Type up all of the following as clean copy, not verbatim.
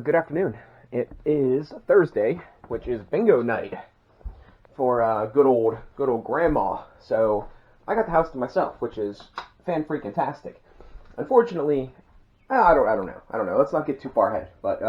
Good afternoon. It is Thursday, which is bingo night for good old grandma. So I got the house to myself, which is fan-freaking-tastic. Unfortunately, I don't know. Let's not get too far ahead. But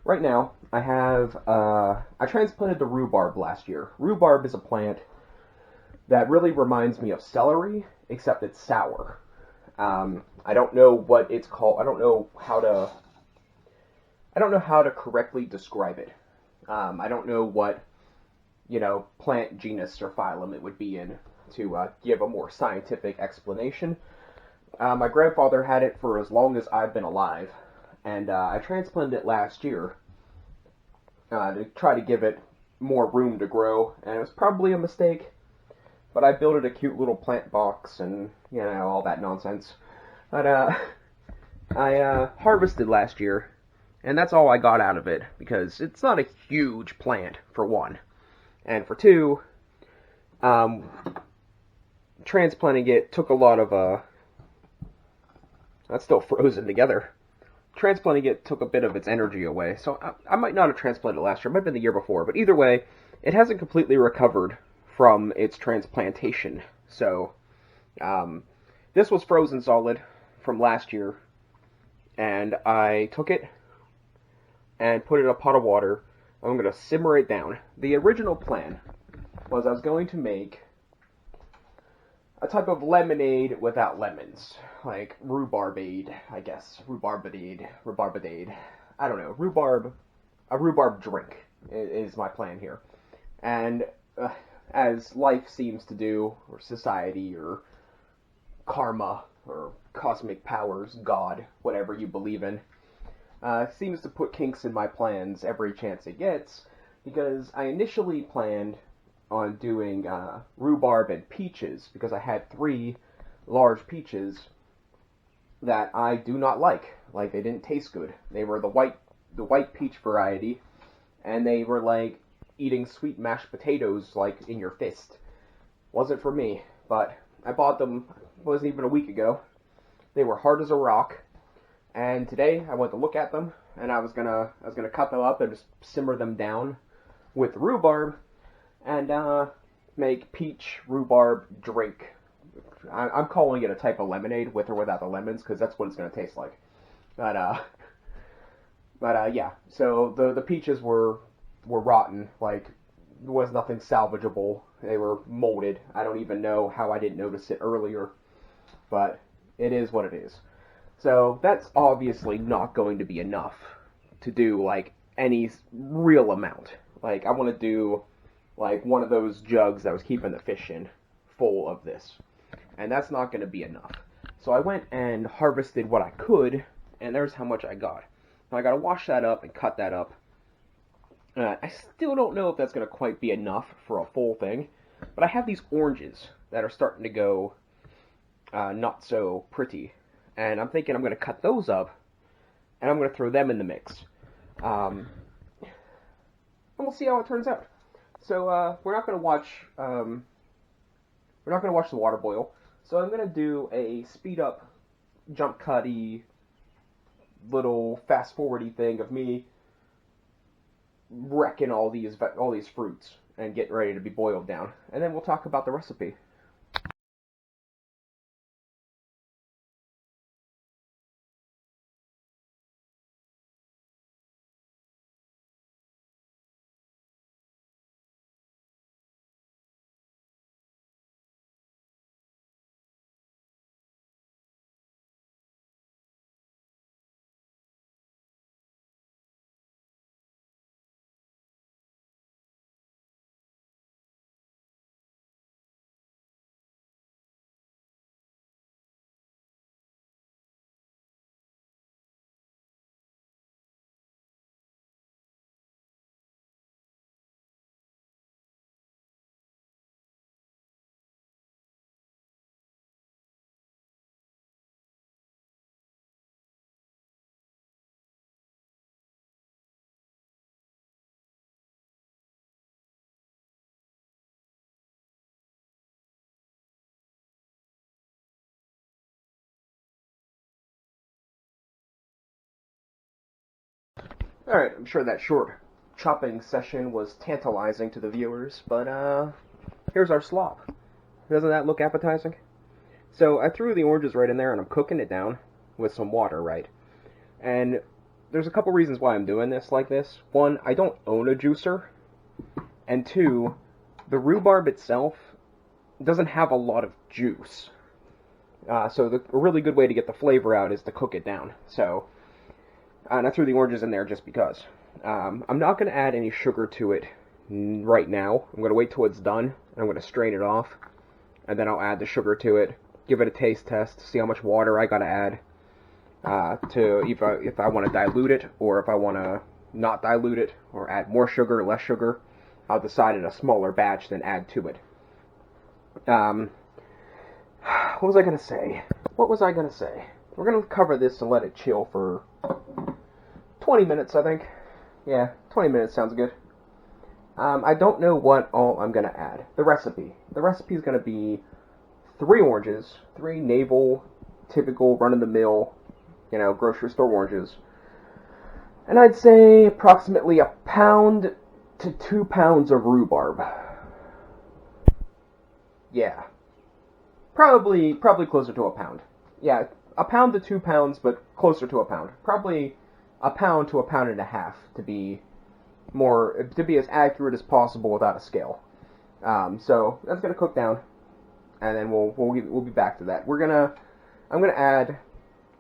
right now, I transplanted the rhubarb last year. Rhubarb is a plant that really reminds me of celery, except it's sour. I don't know what it's called. I don't know how to correctly describe it. I don't know what, plant genus or phylum it would be in to give a more scientific explanation. My grandfather had it for as long as I've been alive, and I transplanted it last year to try to give it more room to grow, and it was probably a mistake, but I built it a cute little plant box and, all that nonsense. But I harvested last year, and that's all I got out of it, because it's not a huge plant, for one. And for two, transplanting it took a lot of, that's still frozen together. Transplanting it took a bit of its energy away, so I might not have transplanted it last year, it might have been the year before, but either way, it hasn't completely recovered from its transplantation. So, this was frozen solid from last year, and I took it and put it in a pot of water. I'm going to simmer it down. The original plan was I was going to make a type of lemonade without lemons, like rhubarbade, I guess. Rhubarbade. I don't know. A rhubarb drink is my plan here. And as life seems to do, or society, or karma, or cosmic powers, God, whatever you believe in, seems to put kinks in my plans every chance it gets, because I initially planned on doing rhubarb and peaches, because I had 3 large peaches that I do not like. Like, they didn't taste good. They were the white peach variety, and they were like eating sweet mashed potatoes, like, in your fist. Wasn't for me, but I bought them, wasn't even a week ago. They were hard as a rock. And today I went to look at them, and I was gonna cut them up and just simmer them down with rhubarb, and make peach rhubarb drink. I'm calling it a type of lemonade, with or without the lemons, because that's what it's gonna taste like. But yeah. So the peaches were rotten. Like, there was nothing salvageable. They were molded. I don't even know how I didn't notice it earlier, but it is what it is. So that's obviously not going to be enough to do, like, any real amount. Like, I want to do, like, one of those jugs that I was keeping the fish in full of this. And that's not going to be enough. So I went and harvested what I could, and there's how much I got. Now I got to wash that up and cut that up. I still don't know if that's going to quite be enough for a full thing, but I have these oranges that are starting to go not so pretty. And I'm thinking I'm going to cut those up, and I'm going to throw them in the mix. And we'll see how it turns out. So we're not going to watch the water boil. So I'm going to do a speed up, jump cutty, little fast forwardy thing of me wrecking all these fruits and getting ready to be boiled down. And then we'll talk about the recipe. Alright, I'm sure that short chopping session was tantalizing to the viewers, but here's our slop. Doesn't that look appetizing? So I threw the oranges right in there and I'm cooking it down with some water, right? And there's a couple reasons why I'm doing this like this. One, I don't own a juicer. And two, the rhubarb itself doesn't have a lot of juice. So a really good way to get the flavor out is to cook it down. So, and I threw the oranges in there just because. I'm not going to add any sugar to it right now. I'm going to wait till it's done, and I'm going to strain it off, and then I'll add the sugar to it, give it a taste test, see how much water I got to add, to if I want to dilute it, or if I want to not dilute it, or add more sugar, less sugar. I'll decide in a smaller batch, then add to it. What was I going to say? We're going to cover this and let it chill for 20 minutes, I think. Yeah, 20 minutes sounds good. I don't know what all I'm going to add. The recipe. The recipe is going to be 3 oranges, 3 navel, typical, run-of-the-mill, grocery store oranges. And I'd say approximately 1 pound to 2 pounds of rhubarb. Yeah. Probably closer to 1 pound. Yeah, 1 pound to 2 pounds, but closer to 1 pound. Probably 1 pound to 1.5 pounds to be as accurate as possible without a scale. So that's gonna cook down, and then we'll be back to that. I'm gonna add.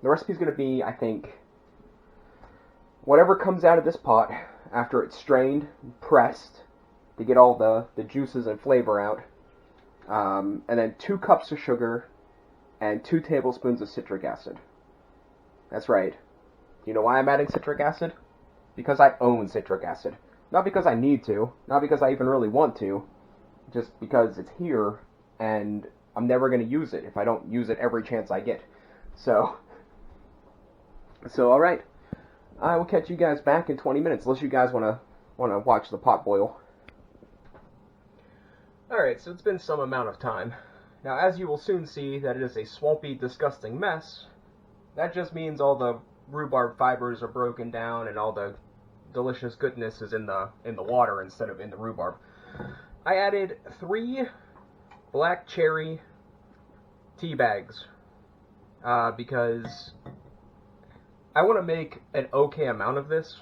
The recipe's gonna be, I think, whatever comes out of this pot after it's strained, pressed to get all the juices and flavor out. And then 2 cups of sugar and 2 tablespoons of citric acid. That's right. You know why I'm adding citric acid? Because I own citric acid. Not because I need to, not because I even really want to, just because it's here and I'm never going to use it if I don't use it every chance I get. So alright. I will catch you guys back in 20 minutes, unless you guys want to watch the pot boil. Alright, so it's been some amount of time. Now, as you will soon see that it is a swampy, disgusting mess, that just means all the rhubarb fibers are broken down and all the delicious goodness is in the water instead of in the rhubarb. I added 3 black cherry tea bags because I want to make an okay amount of this,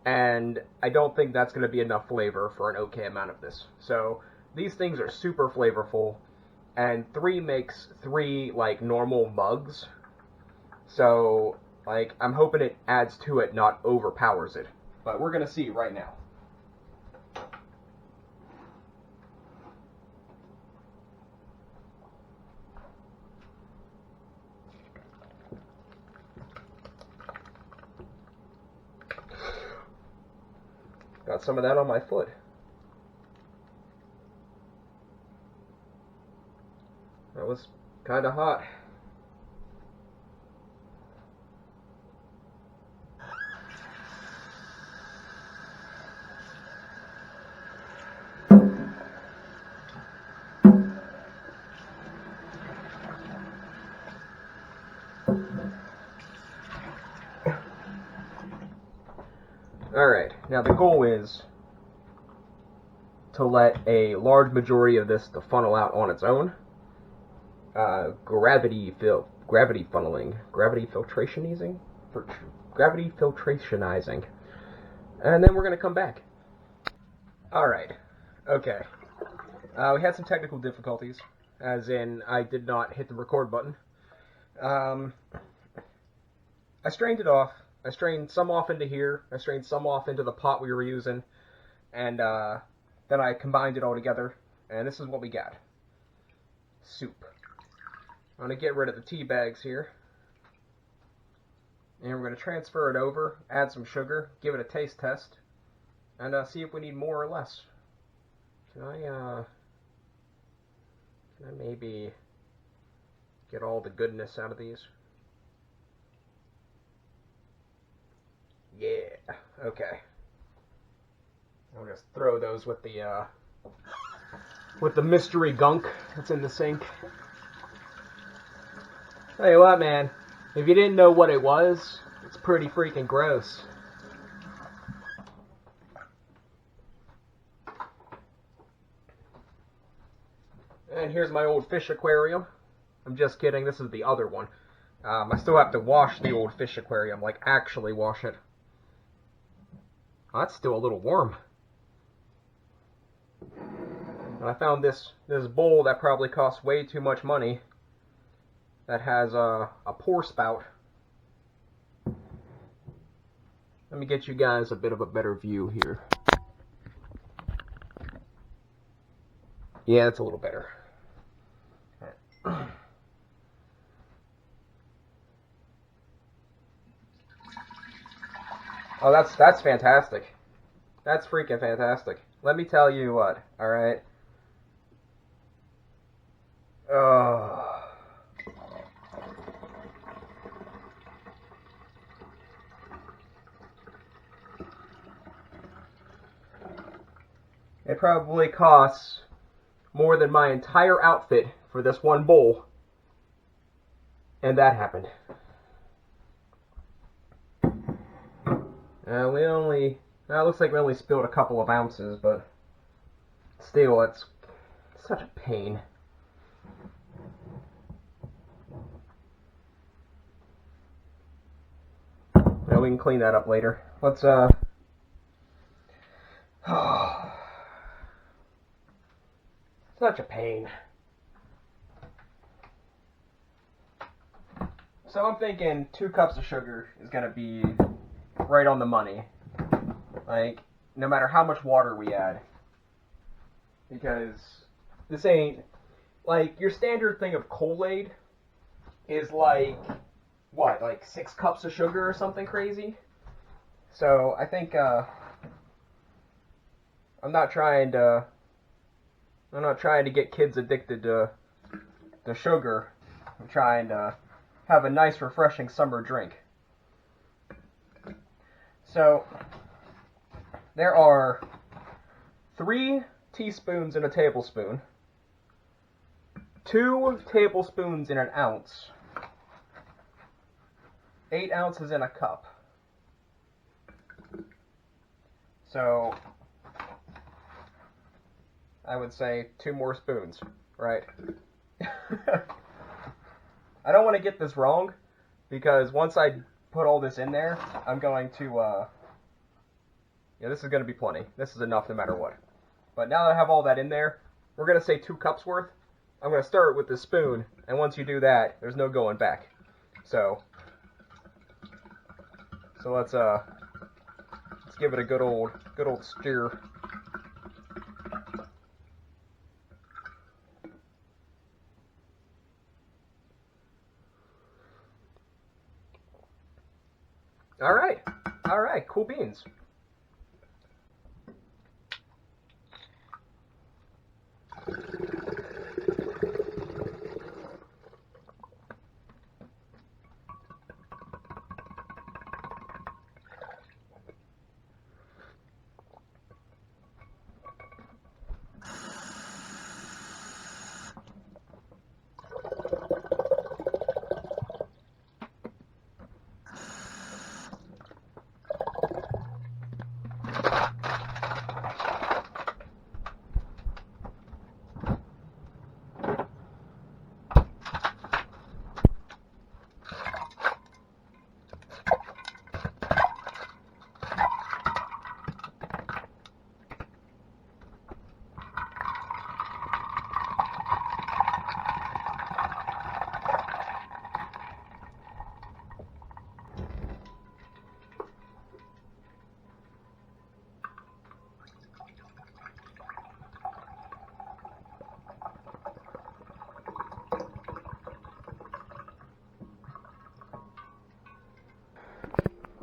and I don't think that's going to be enough flavor for an okay amount of this. So these things are super flavorful, and 3 makes 3 like normal mugs. So like I'm hoping it adds to it, not overpowers it. But we're going to see right now. Got some of that on my foot. That was kind of hot. Alright, now the goal is to let a large majority of this to funnel out on its own. Gravity filtrationizing. And then we're going to come back. Alright, okay. We had some technical difficulties, as in I did not hit the record button. I strained it off. I strained some off into here. I strained some off into the pot we were using. And then I combined it all together. And this is what we got. Soup. I'm going to get rid of the tea bags here. And we're going to transfer it over, add some sugar, give it a taste test, and see if we need more or less. Can I maybe get all the goodness out of these? Yeah, okay. I'll just throw those with the mystery gunk that's in the sink. Tell you what, man, if you didn't know what it was, it's pretty freaking gross. And here's my old fish aquarium. I'm just kidding, this is the other one. I still have to wash the old fish aquarium, like actually wash it. Oh, that's still a little warm. And I found this bowl that probably costs way too much money that has a pour spout. Let me get you guys a bit of a better view here. Yeah, it's a little better. Oh, that's fantastic. That's freaking fantastic. Let me tell you what, alright? It probably costs more than my entire outfit for this one bowl. And that happened. It looks like we only spilled a couple of ounces, but still, it's such a pain. Now we can clean that up later. Let's, such a pain. So I'm thinking 2 cups of sugar is going to be right on the money. Like, no matter how much water we add. Because this ain't, like, your standard thing of Kool-Aid is like, what, like 6 cups of sugar or something crazy? So I think, I'm not trying to get kids addicted to sugar. I'm trying to have a nice, refreshing summer drink. So, there are 3 teaspoons in a tablespoon, 2 tablespoons in an ounce, 8 ounces in a cup. So, I would say 2 more spoons, right? I don't want to get this wrong, because once I put all this in there, I'm going to, yeah, this is going to be plenty. This is enough no matter what. But now that I have all that in there, we're going to say 2 cups worth. I'm going to start with the spoon, and once you do that, there's no going back. So let's give it a good old stir. All right, cool beans.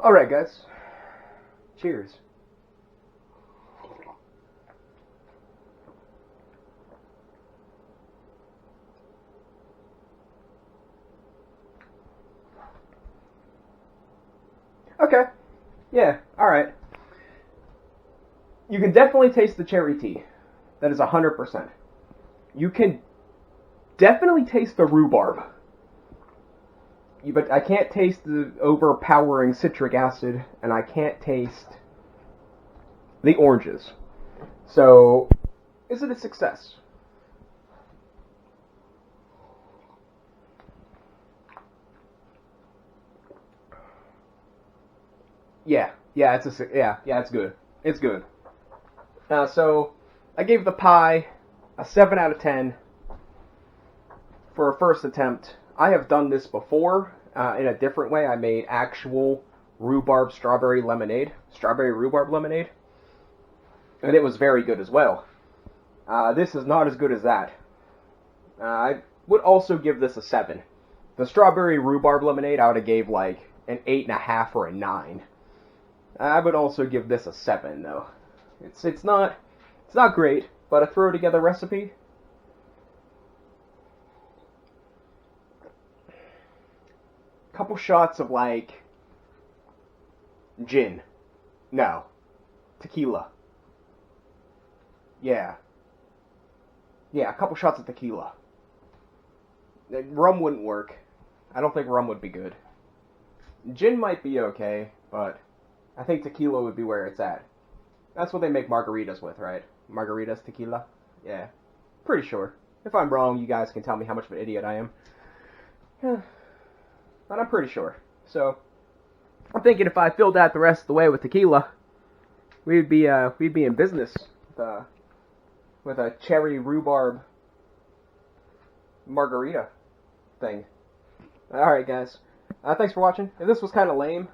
Alright, guys. Cheers. Okay. Yeah, alright. You can definitely taste the cherry tea. That is 100%. You can definitely taste the rhubarb. But I can't taste the overpowering citric acid, and I can't taste the oranges. So, is it a success? Yeah, yeah, it's good. It's good. So I gave the pie a 7 out of 10 for a first attempt. I have done this before in a different way. I made actual rhubarb strawberry rhubarb lemonade, and it was very good as well. This is not as good as that. I would also give this a 7. The strawberry rhubarb lemonade I would have gave like an 8.5 or a 9. I would also give this a 7 though. It's not great, but a throw together recipe. Couple shots of like gin. No. Tequila. Yeah. Yeah, a couple shots of tequila. Rum wouldn't work. I don't think rum would be good. Gin might be okay, but I think tequila would be where it's at. That's what they make margaritas with, right? Margaritas, tequila? Yeah. Pretty sure. If I'm wrong, you guys can tell me how much of an idiot I am. But I'm pretty sure. So, I'm thinking if I filled that the rest of the way with tequila, we'd be in business with a cherry rhubarb margarita thing. Alright, guys. Thanks for watching. If this was kind of lame,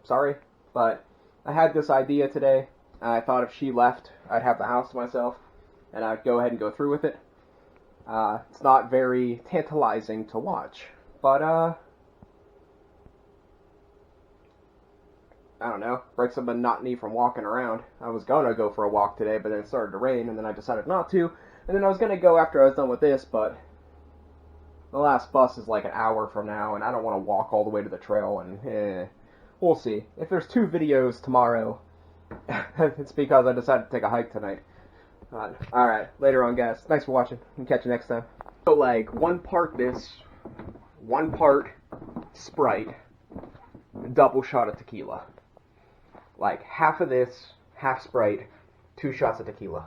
sorry, but I had this idea today. I thought if she left, I'd have the house to myself, and I'd go ahead and go through with it. It's not very tantalizing to watch, but, I don't know, breaks the monotony from walking around. I was gonna go for a walk today, but then it started to rain, and then I decided not to, and then I was gonna go after I was done with this, but the last bus is like an hour from now, and I don't want to walk all the way to the trail, and we'll see. If there's 2 videos tomorrow, it's because I decided to take a hike tonight. Alright, later on, guys. Thanks for watching, and catch you next time. So, like, 1 part this, 1 part Sprite, double shot of tequila. Like, half of this, half Sprite, 2 shots of tequila.